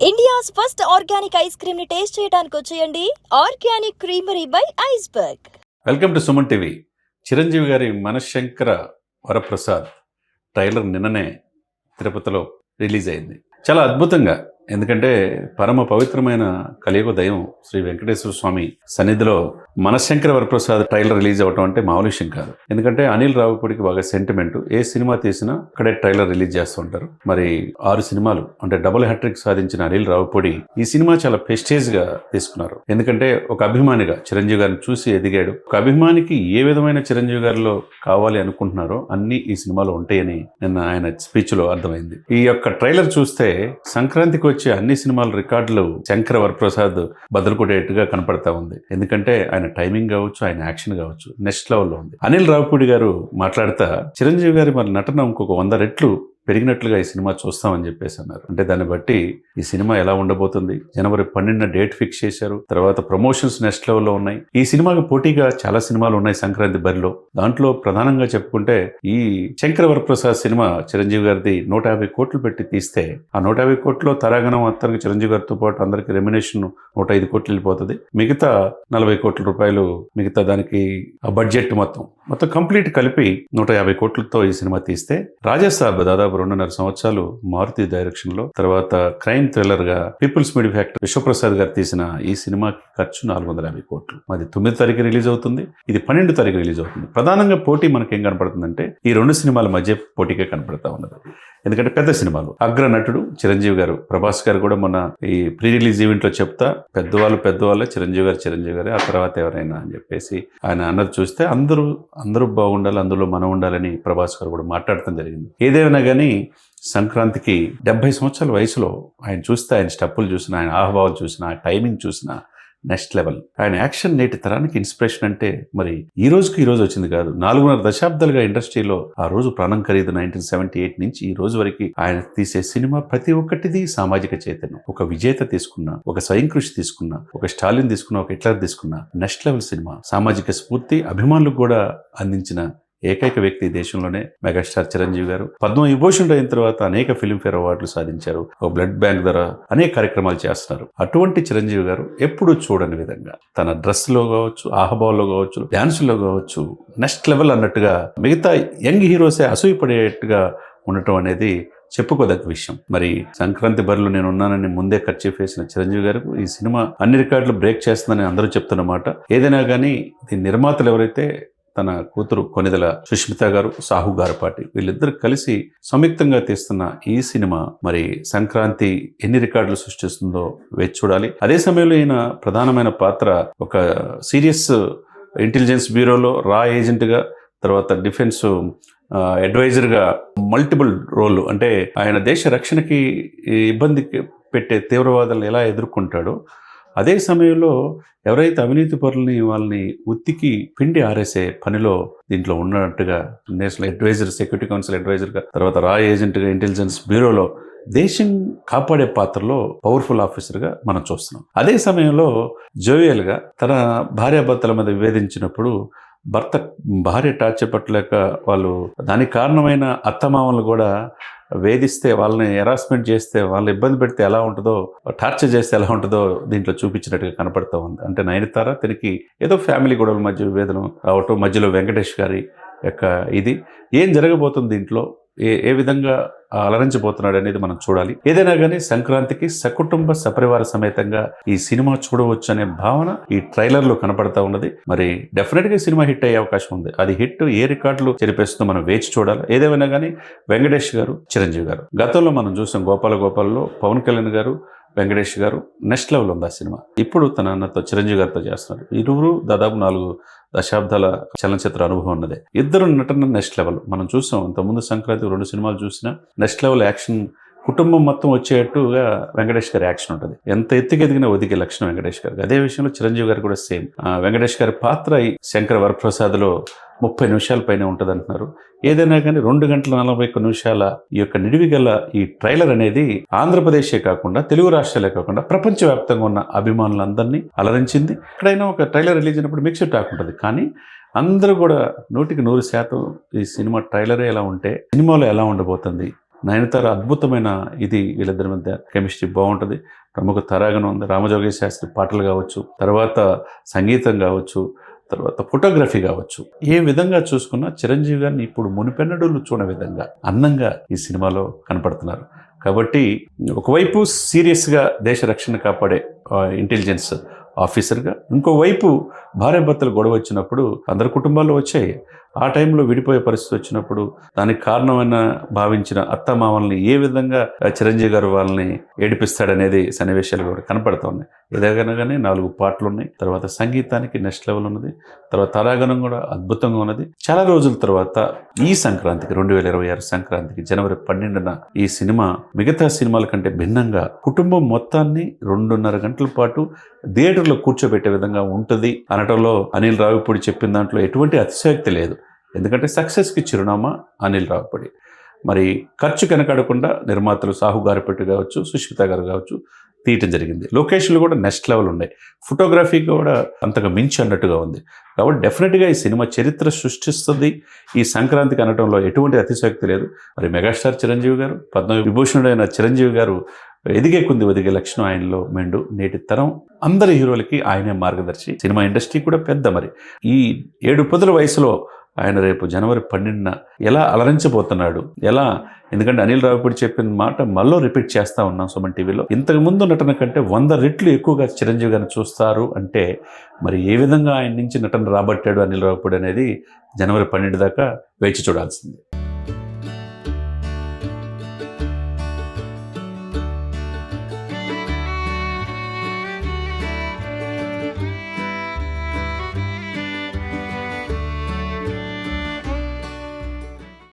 India's first organic ice cream ని taste చేయడానికి వచ్చేయండి. Organic creamery by iceberg. Welcome to Suman TV. Chiranjeevi గారి మనశంకర Varaprasad trailer నిన్ననే తిరుపతిలో రిలీజ్ అయింది. చాలా అద్భుతంగా, ఎందుకంటే పరమ పవిత్రమైన కలియుగ దైవం శ్రీ వెంకటేశ్వర స్వామి సన్నిధిలో మనశంకర వరప్రసాద్ ట్రైలర్ రిలీజ్ అవ్వటం అంటే మామూలు విషయం కాదు. ఎందుకంటే అనిల్ రావిపూడికి బాగా సెంటిమెంట్. ఏ సినిమా తీసినా అక్కడే ట్రైలర్ రిలీజ్ చేస్తూ ఉంటారు. మరి 6 సినిమాలు అంటే డబుల్ హ్యాట్రిక్ సాధించిన అనిల్ రావిపూడి ఈ సినిమా చాలా ప్రెస్టేజ్ గా తీసుకున్నారు. ఎందుకంటే ఒక అభిమానిగా చిరంజీవి గారిని చూసి ఎదిగాడు. ఒక అభిమానికి ఏ విధమైన చిరంజీవి గారిలో కావాలి అనుకుంటున్నారో అన్ని ఈ సినిమాలో ఉంటాయని నిన్న ఆయన స్పీచ్ లో అర్థమైంది. ఈ యొక్క ట్రైలర్ చూస్తే సంక్రాంతికి వచ్చే అన్ని సినిమాల రికార్డులు శంకర వరప్రసాద్ బదులు కొట్టేట్టుగా కనపడతా ఉంది. ఎందుకంటే ఆయన టైమింగ్ కావచ్చు, ఆయన యాక్షన్ కావచ్చు నెక్స్ట్ లెవెల్లో ఉంది. అనిల్ రావిపూడి గారు మాట్లాడుతా చిరంజీవి గారి మరి నటన ఇంకొక 100 రెట్లు పెరిగినట్లుగా ఈ సినిమా చూస్తామని చెప్పేసి అన్నారు. అంటే దాన్ని బట్టి ఈ సినిమా ఎలా ఉండబోతుంది. జనవరి 12 డేట్ ఫిక్స్ చేశారు. తర్వాత ప్రమోషన్స్ నెక్స్ట్ లెవెల్లో ఉన్నాయి. ఈ సినిమాకి పోటీగా చాలా సినిమాలు ఉన్నాయి సంక్రాంతి బరిలో. దాంట్లో ప్రధానంగా చెప్పుకుంటే ఈ శంకర వరప్రసాద్ సినిమా చిరంజీవి గారిది 150 కోట్లు పెట్టి తీస్తే ఆ 150 కోట్లు తరాగణం అతనికి చిరంజీవి గారితో పాటు అందరికి రెమ్యునేషన్ 105 కోట్లు వెళ్ళిపోతుంది. మిగతా 40 కోట్ల రూపాయలు మిగతా దానికి ఆ బడ్జెట్ మొత్తం కంప్లీట్ కలిపి 150 కోట్లతో ఈ సినిమా తీస్తే రాజాసాబ్ దాదాపు 2.5 సంవత్సరాలు మారుతి డైరెక్షన్ లో, తర్వాత క్రైమ్ థ్రిల్లర్ గా పీపుల్స్ మీడియా ఫ్యాక్టరీ విశ్వప్రసాద్ గారు తీసిన ఈ సినిమాకి ఖర్చు 450 కోట్లు. అది 9 తారీఖు రిలీజ్ అవుతుంది, ఇది 12 తారీఖు రిలీజ్ అవుతుంది. ప్రధానంగా పోటీ మనకేం కనపడుతుందంటే ఈ 2 సినిమాల మధ్య పోటీగా కనపడతా ఉన్నది. ఎందుకంటే పెద్ద సినిమాలు, అగ్ర నటుడు చిరంజీవి గారు, ప్రభాస్ గారు కూడా మొన్న ఈ ప్రీ రిలీజ్ ఈవెంట్ లో చెప్తా పెద్దవాళ్ళే చిరంజీవి గారు ఆ తర్వాత ఎవరైనా అని చెప్పేసి ఆయన అన్నది చూస్తే అందరూ బాగుండాలి, అందులో మనం ఉండాలని ప్రభాస్ గారు కూడా మాట్లాడటం జరిగింది. ఏదేమైనా కానీ సంక్రాంతికి 70 సంవత్సరాల వయసులో ఆయన చూస్తే, ఆయన స్టెప్పులు చూసినా, ఆయన ఆహ్వాలు చూసినా, టైమింగ్ చూసినా నెక్స్ట్ లెవెల్. ఆయన యాక్షన్ నేటి తరానికి ఇన్స్పిరేషన్ అంటే మరి ఈ రోజు వచ్చింది కాదు. 4.5 దశాబ్దాలుగా ఇండస్ట్రీలో ఆ రోజు ప్రాణం ఖరీదు 1978 నుంచి ఈ రోజు వరకు ఆయన తీసే సినిమా ప్రతి ఒక్కటిది సామాజిక చైతన్యం. ఒక విజేత తీసుకున్నా, ఒక స్వయం కృషి తీసుకున్నా, ఒక స్టాలిన్ తీసుకున్నా, ఒక హిట్లర్ తీసుకున్నా నెక్స్ట్ లెవెల్ సినిమా. సామాజిక స్ఫూర్తి అభిమానులకు కూడా అందించిన ఏకైక వ్యక్తి దేశంలోనే మెగాస్టార్ చిరంజీవి గారు. పద్మవిభూషణుడు అయిన తర్వాత అనేక ఫిల్మ్ఫేర్ అవార్డులు సాధించారు. ఒక బ్లడ్ బ్యాంక్ ద్వారా అనేక కార్యక్రమాలు చేస్తున్నారు. అటువంటి చిరంజీవి గారు ఎప్పుడు చూడని విధంగా తన డ్రెస్ లో కావచ్చు, ఆహబాల్లో కావచ్చు, డాన్సుల్లో కావచ్చు నెక్స్ట్ లెవెల్ అన్నట్టుగా మిగతా యంగ్ హీరోసే అసూయపడేట్టుగా ఉండటం అనేది చెప్పుకోదగ్గ విషయం. మరి సంక్రాంతి బరిలో నేను ఉన్నానని ముందే ఖర్చు వేసిన చిరంజీవి గారికి ఈ సినిమా అన్ని రికార్డులు బ్రేక్ చేస్తుందని అందరూ చెప్తున్నమాట. ఏదైనా కానీ దీని నిర్మాతలు ఎవరైతే తన కూతురు కొనిదెల సుష్మిత గారు, సాహు గారపాటి వీళ్ళిద్దరు కలిసి సంయుక్తంగా తీస్తున్న ఈ సినిమా మరి సంక్రాంతి ఎన్ని రికార్డులు సృష్టిస్తుందో వేచి చూడాలి. అదే సమయంలో ఈయన ప్రధానమైన పాత్ర ఒక సీరియస్ ఇంటెలిజెన్స్ బ్యూరోలో రా ఏజెంట్గా, తర్వాత డిఫెన్స్ అడ్వైజర్గా మల్టిపుల్ రోల్. అంటే ఆయన దేశ రక్షణకి ఇబ్బంది పెట్టే తీవ్రవాదులను ఎలా ఎదుర్కొంటాడో అదే సమయంలో ఎవరైతే అవినీతి పరులని వాళ్ళని ఉత్తికి పిండి ఆరేసే పనిలో దీంట్లో ఉన్నట్టుగా నేషనల్ అడ్వైజర్, సెక్యూరిటీ కౌన్సిల్ అడ్వైజర్గా, తర్వాత రా ఏజెంట్గా, ఇంటెలిజెన్స్ బ్యూరోలో దేశం కాపాడే పాత్రలో పవర్ఫుల్ ఆఫీసర్గా మనం చూస్తున్నాం. అదే సమయంలో జోవియల్గా తన భార్యాభర్తల మీద వివేదించినప్పుడు భార్య టార్చర్ పట్టలేక వాళ్ళు దానికి కారణమైన అత్తమామలు కూడా వేధిస్తే, వాళ్ళని హెరాస్మెంట్ చేస్తే, వాళ్ళని ఇబ్బంది పెడితే ఎలా ఉంటుందో, టార్చర్ చేస్తే ఎలా ఉంటుందో దీంట్లో చూపించినట్టుగా కనపడుతూ ఉంది. అంటే నయనతార తనకి ఏదో ఫ్యామిలీ గొడవల మధ్య విభేదనం రావటం, మధ్యలో వెంకటేష్ గారి యొక్క ఇది ఏం జరగబోతుంది, దీంట్లో ఏ విధంగా అలరించబోతున్నాడు అనేది మనం చూడాలి. ఏదైనా కానీ సంక్రాంతికి సకుటుంబ సపరివార సమేతంగా ఈ సినిమా చూడవచ్చు అనే భావన ఈ ట్రైలర్ లో కనపడతా ఉన్నది. మరి డెఫినెట్ గా సినిమా హిట్ అయ్యే అవకాశం ఉంది. అది హిట్ ఏ రికార్డులు చెరిపేస్తుందో మనం వేచి చూడాలి. ఏదేమైనా కానీ వెంకటేష్ గారు, చిరంజీవి గారు గతంలో మనం చూసాం గోపాలలో పవన్ కళ్యాణ్ గారు, వెంకటేష్ గారు నెక్స్ట్ లెవెల్ ఉంది ఆ సినిమా. ఇప్పుడు తన అన్నతో చిరంజీవి గారితో చేస్తున్నారు. ఇరువురు దాదాపు 4 దశాబ్దాల చలనచిత్ర అనుభవం ఉన్నదే. ఇద్దరు నటన నెక్స్ట్ లెవెల్ మనం చూసాం. అంతకుముందు సంక్రాంతి 2 సినిమాలు చూసినా నెక్స్ట్ లెవెల్ యాక్షన్, కుటుంబం మొత్తం వచ్చేట్టుగా వెంకటేష్ గారి యాక్షన్ ఉంటుంది. ఎంత ఎత్తుకెదిగినా ఒదిగే లక్షణం వెంకటేష్ గారికి. అదే విషయంలో చిరంజీవి గారు కూడా సేమ్. వెంకటేష్ గారి పాత్ర ఈ శంకర వరప్రసాద్లో 30 నిమిషాల పైన ఉంటుంది అంటున్నారు. ఏదైనా కానీ 2 గంటల 41 నిమిషాల ఈ యొక్క నిడివిగల ఈ ట్రైలర్ అనేది ఆంధ్రప్రదేశే కాకుండా, తెలుగు రాష్ట్రాలే కాకుండా ప్రపంచవ్యాప్తంగా ఉన్న అభిమానులందరినీ అలరించింది. ఎక్కడైనా ఒక ట్రైలర్ రిలీజ్ అయినప్పుడు మిక్స్డ్ టాక్ ఉంటుంది, కానీ అందరూ కూడా 100% ఈ సినిమా ట్రైలరే ఎలా ఉంటే సినిమాలో ఎలా ఉండబోతుంది, నయనతార అద్భుతమైన ఇది, వీళ్ళిద్దరి మధ్య కెమిస్ట్రీ బాగుంటుంది. ప్రముఖ తారాగణం ఉంది. రామజోగయ్య శాస్త్రి పాటలు కావచ్చు, తర్వాత సంగీతం కావచ్చు, తర్వాత ఫోటోగ్రఫీ కావచ్చు, ఏ విధంగా చూసుకున్నా చిరంజీవి గారిని ఇప్పుడు మునిపెన్నడూలు చూడ విధంగా అందంగా ఈ సినిమాలో కనపడుతున్నారు. కాబట్టి ఒకవైపు సీరియస్గా దేశ రక్షణ కాపాడే ఇంటెలిజెన్స్ ఆఫీసర్గా, ఇంకోవైపు భార్యాభర్తలు గొడవ వచ్చినప్పుడు అందరి కుటుంబాల్లో వచ్చాయి. ఆ టైంలో విడిపోయే పరిస్థితి వచ్చినప్పుడు దానికి కారణమైన భావించిన అత్తమామల్ని ఏ విధంగా చిరంజీవి గారు వాళ్ళని ఏడిపిస్తాడనేది సన్నివేశాలు కూడా కనపడుతూ ఉన్నాయి. ఏదైనా 4 పాటలు ఉన్నాయి. తర్వాత సంగీతానికి నెక్స్ట్ లెవెల్ ఉన్నది. తర్వాత తారాగణం కూడా అద్భుతంగా ఉన్నది. చాలా రోజుల తర్వాత ఈ సంక్రాంతికి 2026 సంక్రాంతికి జనవరి 12న ఈ సినిమా మిగతా సినిమాల కంటే భిన్నంగా కుటుంబం మొత్తాన్ని 2.5 గంటల పాటు థియేటర్లో కూర్చోబెట్టే విధంగా ఉంటుంది అనటంలో అనిల్ రావిపూడి చెప్పిన దాంట్లో ఎటువంటి అతిశయోక్తి లేదు. ఎందుకంటే సక్సెస్కి చిరునామా అనిల్ రావిపూడి. మరి ఖర్చు కనకడకుండా నిర్మాతలు సాహు గారిపెట్టి కావచ్చు, సుష్మిత గారు కావచ్చు తీయటం జరిగింది. లొకేషన్లు కూడా నెక్స్ట్ లెవెల్ ఉన్నాయి. ఫోటోగ్రఫీ కూడా అంతగా మించి అన్నట్టుగా ఉంది. కాబట్టి డెఫినెట్గా ఈ సినిమా చరిత్ర సృష్టిస్తుంది ఈ సంక్రాంతికి అనటంలో ఎటువంటి అతిశయోక్తి లేదు. మరి మెగాస్టార్ చిరంజీవి గారు, పద్మవిభూషణుడైన చిరంజీవి గారు ఎదిగే కొంది ఒదిగే లక్షణం ఆయనలో మెండు. నేటి తరం అందరి హీరోలకి ఆయనే మార్గదర్శి. సినిమా ఇండస్ట్రీ కూడా పెద్ద. మరి ఈ 7 పదుల వయసులో ఆయన రేపు జనవరి 12న ఎలా అలరించబోతున్నాడు, ఎలా, ఎందుకంటే అనిల్ రావిపూడి చెప్పిన మాట మళ్ళీ రిపీట్ చేస్తూ ఉన్నాం సుమన్ టీవీలో. ఇంతకుముందు నటన కంటే 100 రెట్లు ఎక్కువగా చిరంజీవి గారిని చూస్తారు అంటే మరి ఏ విధంగా ఆయన నుంచి నటన రాబట్టాడు అనిల్ రావిపూడి అనేది జనవరి 12 దాకా వేచి చూడాల్సింది.